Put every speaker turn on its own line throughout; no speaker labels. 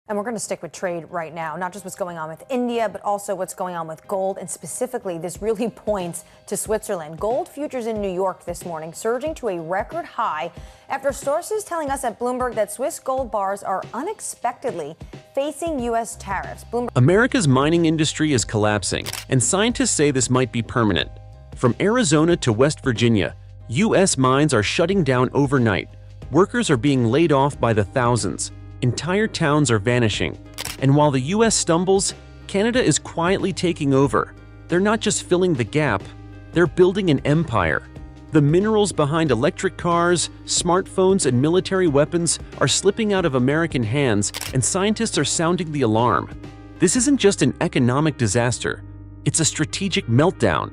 And we're going to stick with trade right now, not just what's going on with India, but also what's going on with gold. And specifically, this really points to Switzerland. Gold futures in New York this morning surging to a record high after sources telling us at Bloomberg that Swiss gold bars are unexpectedly facing U.S. tariffs.
America's mining industry is collapsing, and scientists say this might be permanent. From Arizona to West Virginia, U.S. mines are shutting down overnight. Workers are being laid off by the thousands. Entire towns are vanishing. And while the US stumbles, Canada is quietly taking over. They're not just filling the gap, they're building an empire. The minerals behind electric cars, smartphones, and military weapons are slipping out of American hands, and scientists are sounding the alarm. This isn't just an economic disaster, it's a strategic meltdown.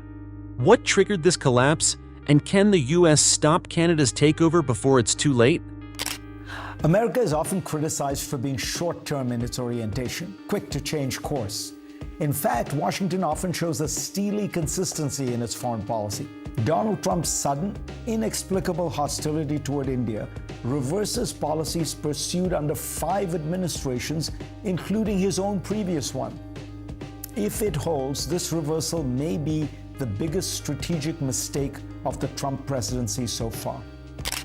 What triggered this collapse, and can the US stop Canada's takeover before it's too late?
America is often criticized for being short-term in its orientation, quick to change course. In fact, Washington often shows a steely consistency in its foreign policy. Donald Trump's sudden, inexplicable hostility toward India reverses policies pursued under 5 administrations, including his own previous one. If it holds, this reversal may be the biggest strategic mistake of the Trump presidency so far.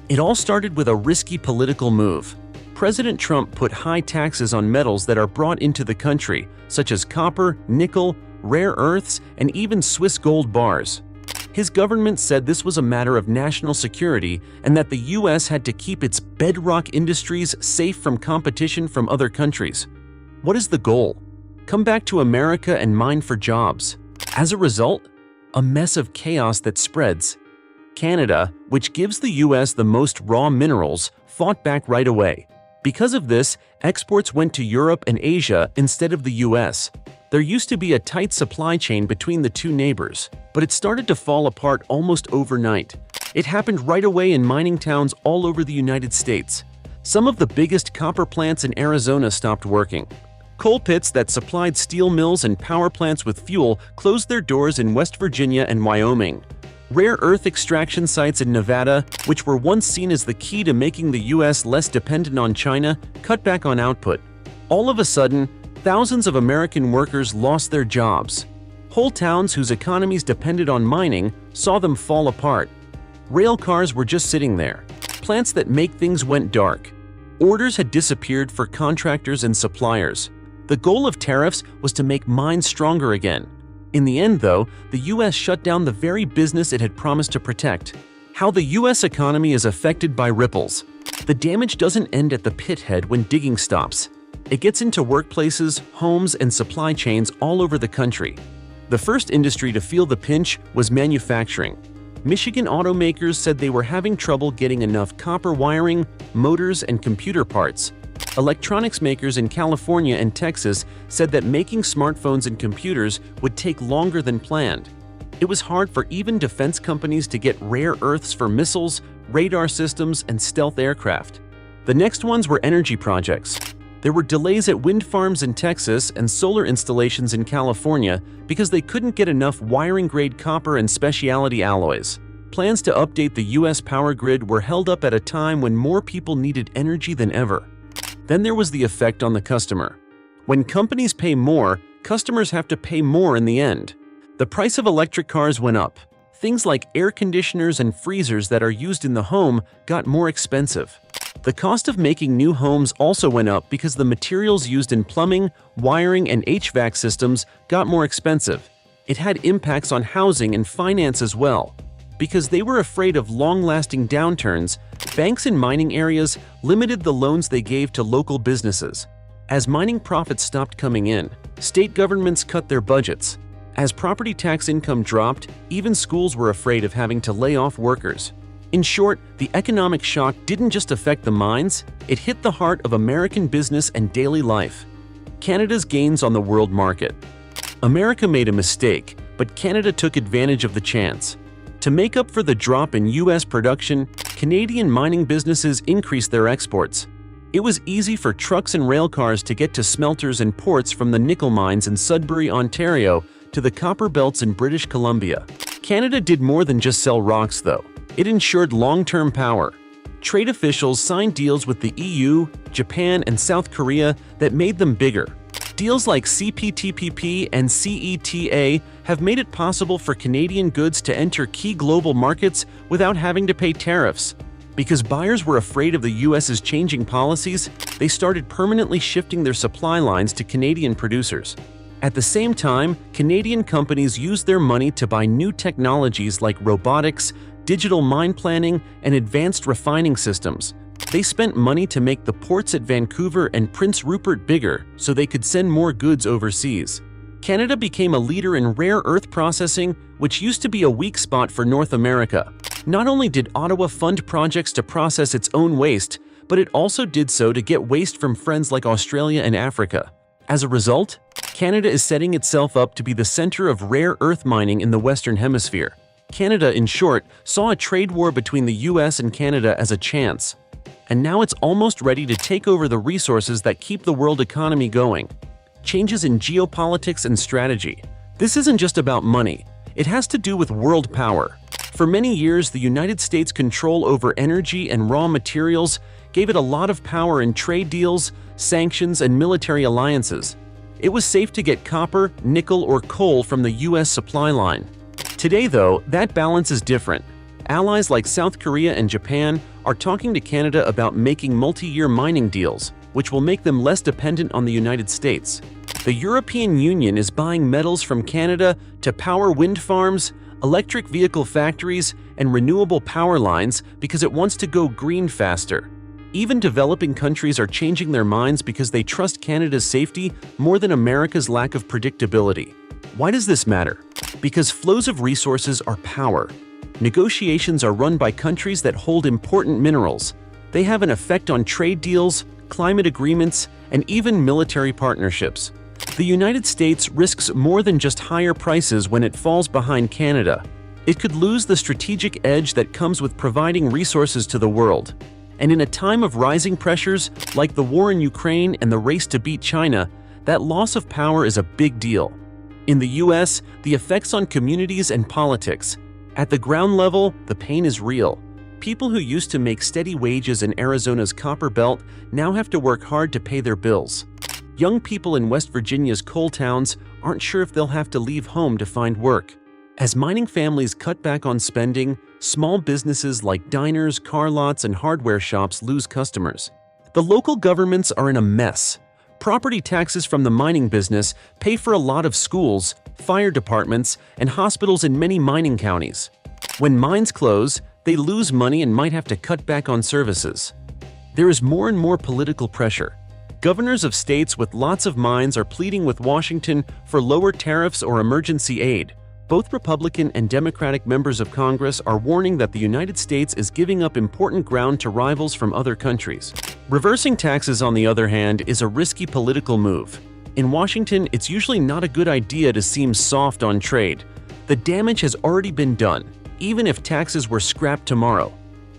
It all started with a risky political move. President Trump put high taxes on metals that are brought into the country, such as copper, nickel, rare earths, and even Swiss gold bars. His government said this was a matter of national security and that the U.S. had to keep its bedrock industries safe from competition from other countries. What is the goal? Come back to America and mine for jobs. As a result, a mess of chaos that spreads. Canada, which gives the U.S. the most raw minerals, fought back right away. Because of this, exports went to Europe and Asia instead of the U.S. There used to be a tight supply chain between the two neighbors, but it started to fall apart almost overnight. It happened right away in mining towns all over the United States. Some of the biggest copper plants in Arizona stopped working. Coal pits that supplied steel mills and power plants with fuel closed their doors in West Virginia and Wyoming. Rare earth extraction sites in Nevada, which were once seen as the key to making the U.S. less dependent on China, cut back on output. All of a sudden, thousands of American workers lost their jobs. Whole towns whose economies depended on mining saw them fall apart. Rail cars were just sitting there. Plants that make things went dark. Orders had disappeared for contractors and suppliers. The goal of tariffs was to make mines stronger again. In the end, though, the U.S. shut down the very business it had promised to protect. How the U.S. economy is affected by ripples. The damage doesn't end at the pit head when digging stops. It gets into workplaces, homes, and supply chains all over the country. The first industry to feel the pinch was manufacturing. Michigan automakers said they were having trouble getting enough copper wiring, motors, and computer parts. Electronics makers in California and Texas said that making smartphones and computers would take longer than planned. It was hard for even defense companies to get rare earths for missiles, radar systems, and stealth aircraft. The next ones were energy projects. There were delays at wind farms in Texas and solar installations in California because they couldn't get enough wiring-grade copper and specialty alloys. Plans to update the U.S. power grid were held up at a time when more people needed energy than ever. Then there was the effect on the customer. When companies pay more, customers have to pay more in the end. The price of electric cars went up. Things like air conditioners and freezers that are used in the home got more expensive. The cost of making new homes also went up because the materials used in plumbing, wiring, and HVAC systems got more expensive. It had impacts on housing and finance as well. Because they were afraid of long-lasting downturns, banks in mining areas limited the loans they gave to local businesses. As mining profits stopped coming in, state governments cut their budgets. As property tax income dropped, even schools were afraid of having to lay off workers. In short, the economic shock didn't just affect the mines, it hit the heart of American business and daily life. Canada's gains on the world market. America made a mistake, but Canada took advantage of the chance. To make up for the drop in U.S. production, Canadian mining businesses increased their exports. It was easy for trucks and rail cars to get to smelters and ports from the nickel mines in Sudbury, Ontario, to the copper belts in British Columbia. Canada did more than just sell rocks, though. It ensured long-term power. trade officials signed deals with the EU, Japan, and South Korea that made them bigger. Deals like CPTPP and CETA have made it possible for Canadian goods to enter key global markets without having to pay tariffs. Because buyers were afraid of the US's changing policies, they started permanently shifting their supply lines to Canadian producers. At the same time, Canadian companies used their money to buy new technologies like robotics, digital mine planning, and advanced refining systems. They spent money to make the ports at Vancouver and Prince Rupert bigger so they could send more goods overseas. Canada became a leader in rare earth processing, which used to be a weak spot for North America. Not only did Ottawa fund projects to process its own waste, but it also did so to get waste from friends like Australia and Africa. As a result, Canada is setting itself up to be the center of rare earth mining in the Western Hemisphere. Canada, in short, saw a trade war between the US and Canada as a chance. And now it's almost ready to take over the resources that keep the world economy going. Changes in geopolitics and strategy. This isn't just about money. It has to do with world power. For many years, the United States' control over energy and raw materials gave it a lot of power in trade deals, sanctions, and military alliances. It was safe to get copper, nickel, or coal from the US supply line. Today, though, that balance is different. Allies like South Korea and Japan are talking to Canada about making multi-year mining deals, which will make them less dependent on the United States. The European Union is buying metals from Canada to power wind farms, electric vehicle factories, and renewable power lines because it wants to go green faster. Even developing countries are changing their minds because they trust Canada's safety more than America's lack of predictability. Why does this matter? Because flows of resources are power. Negotiations are run by countries that hold important minerals. They have an effect on trade deals, climate agreements, and even military partnerships. The United States risks more than just higher prices when it falls behind Canada. It could lose the strategic edge that comes with providing resources to the world. And in a time of rising pressures, like the war in Ukraine and the race to beat China, that loss of power is a big deal. In the US, the effects on communities and politics. At the ground level, the pain is real. People who used to make steady wages in Arizona's Copper Belt now have to work hard to pay their bills. Young people in West Virginia's coal towns aren't sure if they'll have to leave home to find work. As mining families cut back on spending, small businesses like diners, car lots, and hardware shops lose customers. The local governments are in a mess. Property taxes from the mining business pay for a lot of schools, fire departments, and hospitals in many mining counties. When mines close, they lose money and might have to cut back on services. There is more and more political pressure. Governors of states with lots of mines are pleading with Washington for lower tariffs or emergency aid. Both Republican and Democratic members of Congress are warning that the United States is giving up important ground to rivals from other countries. Reversing taxes, on the other hand, is a risky political move. In Washington, it's usually not a good idea to seem soft on trade. The damage has already been done, even if taxes were scrapped tomorrow.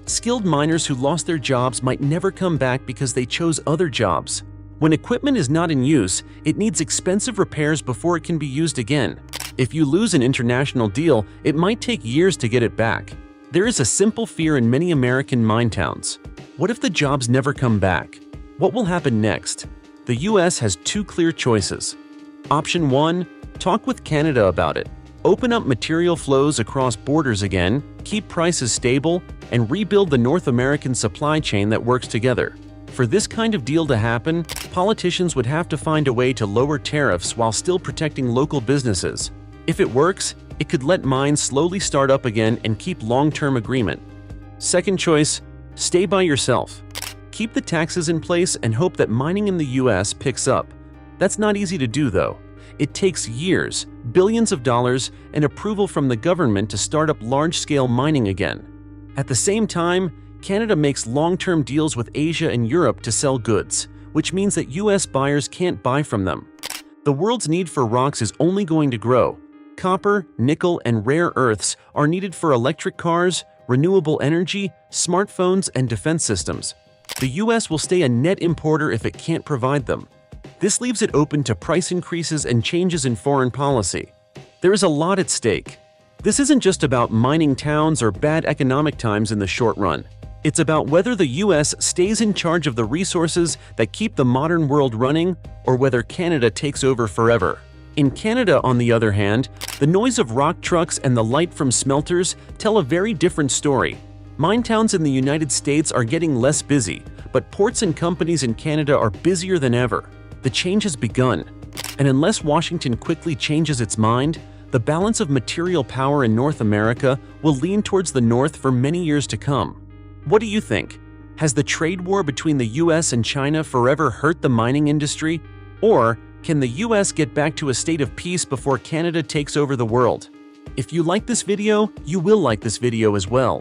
Skilled miners who lost their jobs might never come back because they chose other jobs. When equipment is not in use, it needs expensive repairs before it can be used again. If you lose an international deal, it might take years to get it back. There is a simple fear in many American mine towns. What if the jobs never come back? What will happen next? The US has two clear choices. Option 1, talk with Canada about it. Open up material flows across borders again, keep prices stable, and rebuild the North American supply chain that works together. For this kind of deal to happen, politicians would have to find a way to lower tariffs while still protecting local businesses. If it works, it could let mines slowly start up again and keep long-term agreement. Second choice, stay by yourself. Keep the taxes in place and hope that mining in the US picks up. That's not easy to do, though. It takes years, billions of dollars, and approval from the government to start up large-scale mining again. At the same time, Canada makes long-term deals with Asia and Europe to sell goods, which means that US buyers can't buy from them. The world's need for rocks is only going to grow. Copper, nickel, and rare earths are needed for electric cars, renewable energy, smartphones, and defense systems. The US will stay a net importer if it can't provide them. This leaves it open to price increases and changes in foreign policy. There is a lot at stake. This isn't just about mining towns or bad economic times in the short run. It's about whether the US stays in charge of the resources that keep the modern world running, or whether Canada takes over forever. In Canada, on the other hand, the noise of rock trucks and the light from smelters tell a very different story. Mine towns in the United States are getting less busy, but ports and companies in Canada are busier than ever. The change has begun, and unless Washington quickly changes its mind, the balance of material power in North America will lean towards the North for many years to come. What do you think? Has the trade war between the US and China forever hurt the mining industry? Or can the US get back to a state of peace before Canada takes over the world? If you like this video, you will like this video as well.